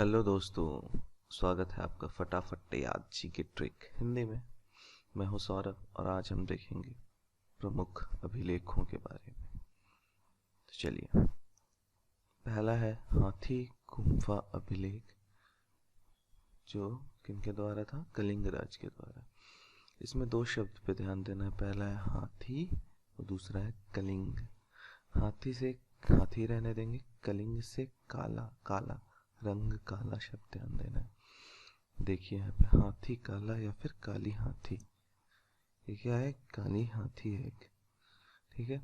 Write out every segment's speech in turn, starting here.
Hello दोस्तों, स्वागत है आपका फटाफट याद जी की ट्रिक हिंदी में। मैं हूं सौरभ और आज हम देखेंगे प्रमुख अभिलेखों के बारे में। तो चलिए, पहला है हाथी गुम्फा अभिलेख, जो किनके द्वारा था? कलिंग राज के द्वारा। इसमें दो शब्द पे ध्यान देना है, पहला है हाथी और दूसरा है कलिंग। हाथी से हाथी रहने देंगे, कलिंग से काला, काला रंग, काला शब्द ध्यान देना है। देखिए यहाँ पे हाथी काला या फिर काली हाथी, ये क्या है? काली हाथी है एक, ठीक है।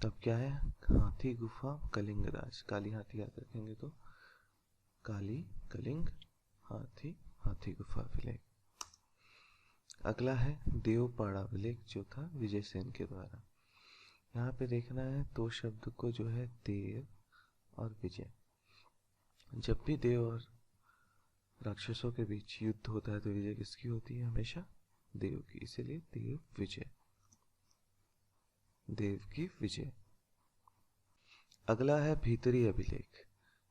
तब क्या है? हाथी गुफा कलिंग राज, काली हाथी याद रखेंगे तो काली कलिंग हाथी, हाथी गुफा अभिलेख। अगला है देवपाड़ा अभिलेख, जो था विजय सेन के द्वारा। यहाँ पे देखना है दो शब्द को, जो है देव और विजय। जब भी देव और राक्षसों के बीच युद्ध होता है तो विजय किसकी होती है? हमेशा देव की, इसीलिए देव विजय, देव की विजय। अगला है भीतरी अभिलेख।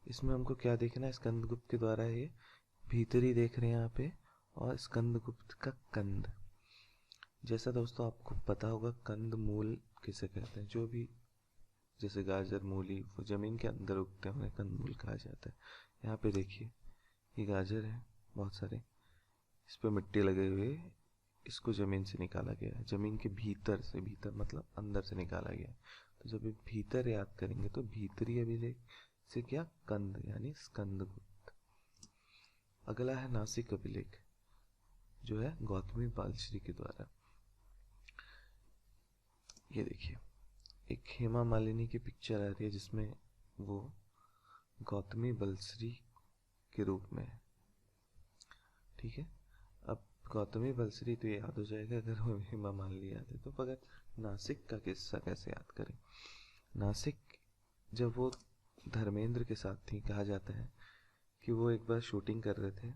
इसमें हमको क्या देखना है? स्कंदगुप्त के द्वारा ये भीतरी देख रहे हैं यहाँ पे, और स्कंदगुप्त का कंद। जैसा दोस्तों आपको पता होगा, कंद मूल किसे कहते हैं? जो भी, जैसे गाजर, मूली, वो जमीन के अंदर उगते हैं, उन्हें कंद मूल कहा जाता है। यहाँ पे देखिए, ये गाजर है, बहुत सारे, इस पे मिट्टी लगे हुए, इसको जमीन से निकाला गया है, जमीन के भीतर से, भीतर मतलब अंदर से निकाला गया है। तो जब भीतर याद करेंगे तो भीतरी अभिलेख से क्या? कंद, यानी स्कंदगुप्त। अगला है नासिक अभिलेख, जो है गौतमी बालश्री के द्वारा। ये देखिए, एक हेमा मालिनी की पिक्चर आ रही है जिसमें वो गौतमी बलश्री के रूप में है, ठीक है। अब गौतमी बलश्री तो याद हो जाएगा अगर वो हेमा मालिनी याद है तो, मगर नासिक का किस्सा कैसे याद करें? नासिक जब वो धर्मेंद्र के साथ थी, कहा जाता है कि वो एक बार शूटिंग कर रहे थे,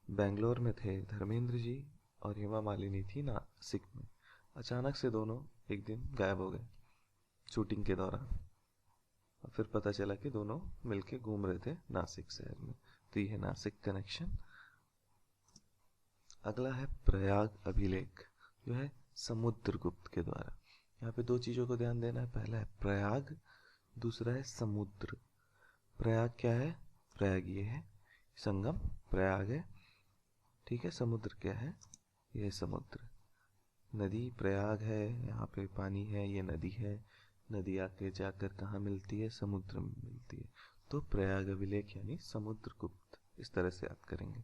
बेंगलोर में थे धर्मेंद्र जी और हेमा मालिनी थी नासिक में। अचानक से दोनों एक दिन गायब हो गए शूटिंग के दौरान, और फिर पता चला कि दोनों मिलके घूम रहे थे नासिक शहर में। तो ये है नासिक कनेक्शन। अगला है प्रयाग अभिलेख, जो है समुद्रगुप्त के द्वारा। यहाँ पे दो चीजों को ध्यान देना है, पहला है प्रयाग, दूसरा है समुद्र। प्रयाग क्या है? प्रयाग ये है, संगम प्रयाग है, ठीक है। समुद्र क्या है? ये समुद्र, नदी प्रयाग है, यहाँ पे पानी है, ये नदी है। नदी आके जाकर कहाँ मिलती है? समुद्र में मिलती है। तो प्रयाग अभिलेख यानी समुद्रगुप्त, इस तरह से याद करेंगे।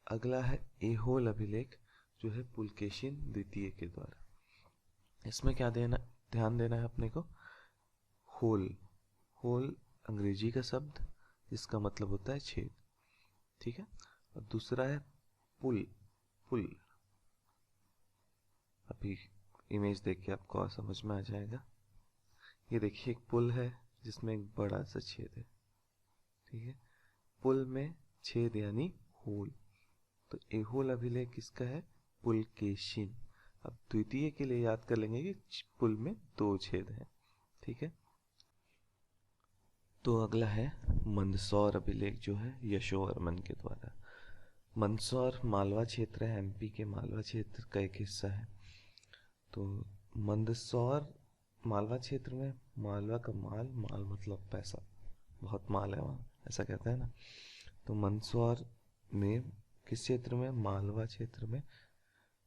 अगला है एहोल अभिलेख, जो है पुलकेशिन द्वितीय के द्वारा। इसमें क्या देना, ध्यान देना है अपने को? होल, होल अंग्रेजी का शब्द जिसका मतलब होता है छेद, ठीक है। और दूसरा है पुल, पुल, अभी इमेज देख के आपको और समझ में आ जाएगा। ये देखिए, एक पुल है जिसमें एक बड़ा सा छेद है, ठीक है। पुल में छेद यानी होल। तो एहोल अभिलेख किसका है? पुलकेशिन। अब द्वितीय के लिए याद कर लेंगे कि पुल में दो छेद हैं, ठीक है। तो अगला है मंदसौर अभिलेख, जो है यशोवर्मन के द्वारा। मंदसौर मालवा क्षेत्र है, एमपी के मालवा क्षेत्र का एक हिस्सा है। तो मंदसौर मालवा क्षेत्र में, मालवा का माल, माल मतलब पैसा, बहुत माल है वहाँ, ऐसा कहते हैं ना। तो मंदसौर में किस क्षेत्र में? मालवा क्षेत्र में।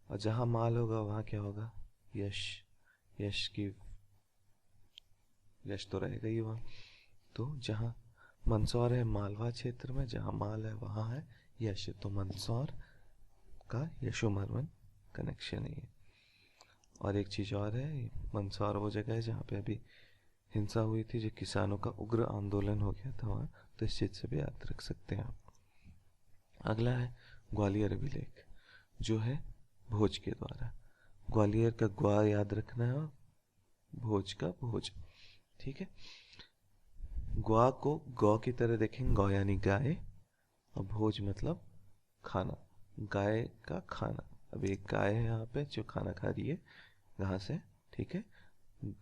और जहाँ माल होगा वहाँ क्या होगा? यश, यश की, यश तो रहेगा ही वहाँ। तो जहाँ मंदसौर है मालवा क्षेत्र में, जहाँ माल है वहाँ है यश, तो मंदसौर का यशोवर्मन कनेक्शन है ये। और एक चीज़ और है, मंदसौर वो जगह है जहाँ पे अभी हिंसा हुई थी, जो किसानों का उग्र आंदोलन हो गया था वहाँ, तो इस चीज़ से भी याद रख सकते हैं आप। अगला है ग्वालियर अभिलेख, जो है भोज के द्वारा। ग्वालियर का ग्वा याद रखना है और भोज का भोज, ठीक है। ग्वा को गौ की तरह देखेंगे, गौ यानी गाय, और भोज मतलब खाना, गाय का खाना। अब एक गाय है यहाँ पे जो खाना खा रही है घास से, ठीक है।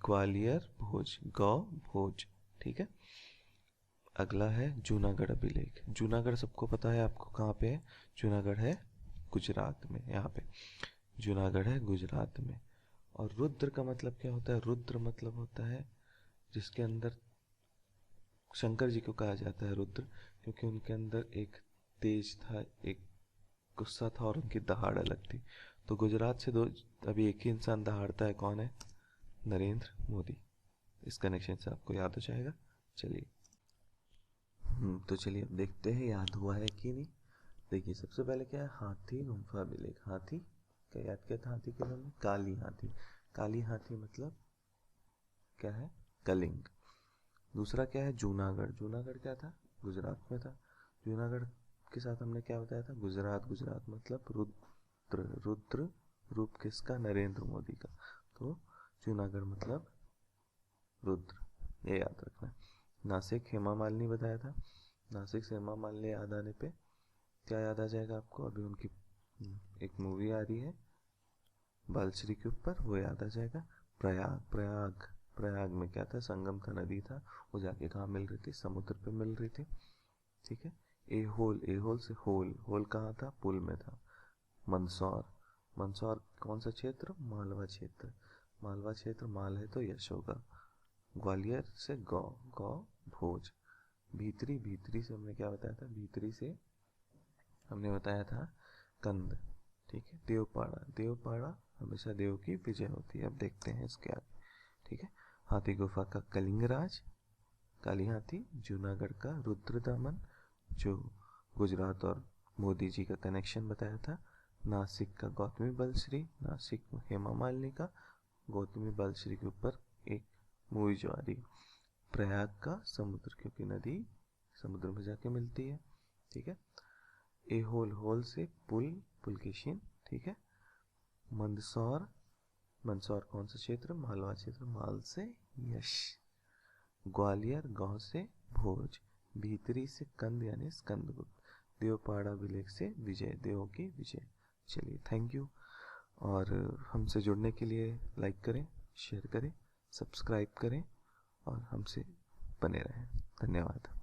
ग्वालियर भोज, गौ भोज, ठीक है। अगला है जूनागढ़ अभिलेख। जूनागढ़ सबको पता है आपको कहाँ पे है। जूनागढ़ है गुजरात में, यहाँ पे जूनागढ़ है गुजरात में। और रुद्र का मतलब क्या होता है। रुद्र मतलब होता है जिसके अंदर शंकर जी को कहा जाता है रुद्र, क्योंकि उनके अंदर एक तेज था, एक गुस्सा था और उनकी दहाड़ अलग थी। तो गुजरात से दो अभी एक ही इंसान दहाड़ता है, कौन है। नरेंद्र मोदी। इस कनेक्शन से आपको याद हो जाएगा। चलिए तो चलिए अब देखते हैं याद हुआ है कि नहीं। देखिए सबसे पहले क्या है, हाथी गुम्फा अभिलेख। हाथी क्या याद किया था, हाथी के बारे में, काली हाथी। काली हाथी मतलब क्या है, कलिंग। दूसरा क्या है, जूनागढ़। जूनागढ़ क्या था, गुजरात में था। जूनागढ़ के साथ हमने क्या बताया था, गुजरात। गुजरात मतलब रुद्र। रुद्र रूप किसका, नरेंद्र मोदी का। तो जूनागढ़ मतलब रुद्र, ये याद रखना। नासिक हेमा मालिनी बताया था। नासिक से हेमा मालिनी याद आने पे क्या याद आ जाएगा आपको, अभी उनकी एक मूवी आ रही है बालश्री के ऊपर, वो याद आ जाएगा। प्रयाग। प्रयाग प्रयाग में क्या था, संगम था, नदी था। वो जाके कहाँ मिल रही थी, समुद्र पे मिल रही थी। ठीक है। एहोल। एहोल से होल। होल कहाँ था, पुल में था। मंदसौर। मंदसौर कौन सा क्षेत्र, मालवा क्षेत्र। मालवा क्षेत्र, माल है तो यश होगा। ग्वालियर से गौ। गौ भोज। भीतरी। भीतरी से हमने क्या बताया था, भीतरी से हमने बताया था कंद। ठीक है। देवपाड़ा। देवपाड़ा हमेशा देव की विजय होती है। अब देखते हैं इसके आगे। ठीक है। हाथी गुफा का कलिंगराज, काली हाथी। जूनागढ़ का रुद्रदामन, जो गुजरात और मोदी जी का कनेक्शन बताया था। नासिक का गौतमी बलश्री। नासिक हेमा मालिनी का, गौतमी बलश्री के ऊपर एक मूवी जो आ रही। प्रयाग का समुद्र, क्योंकि नदी समुद्र में जाके मिलती है। ठीक है। एहोल। होल से पुल, पुलकेशिन। ठीक है। मंदसौर। मंदसौर कौन सा क्षेत्र, मालवा क्षेत्र, माल से यश। ग्वालियर, गांव से भोज। भीतरी से कंद यानी स्कंदगुप्त। देवपाड़ा अभिलेख से विजय, देवों की विजय। चलिए थैंक यू। और हमसे जुड़ने के लिए लाइक करें, शेयर करें, सब्सक्राइब करें और हमसे बने रहें। धन्यवाद।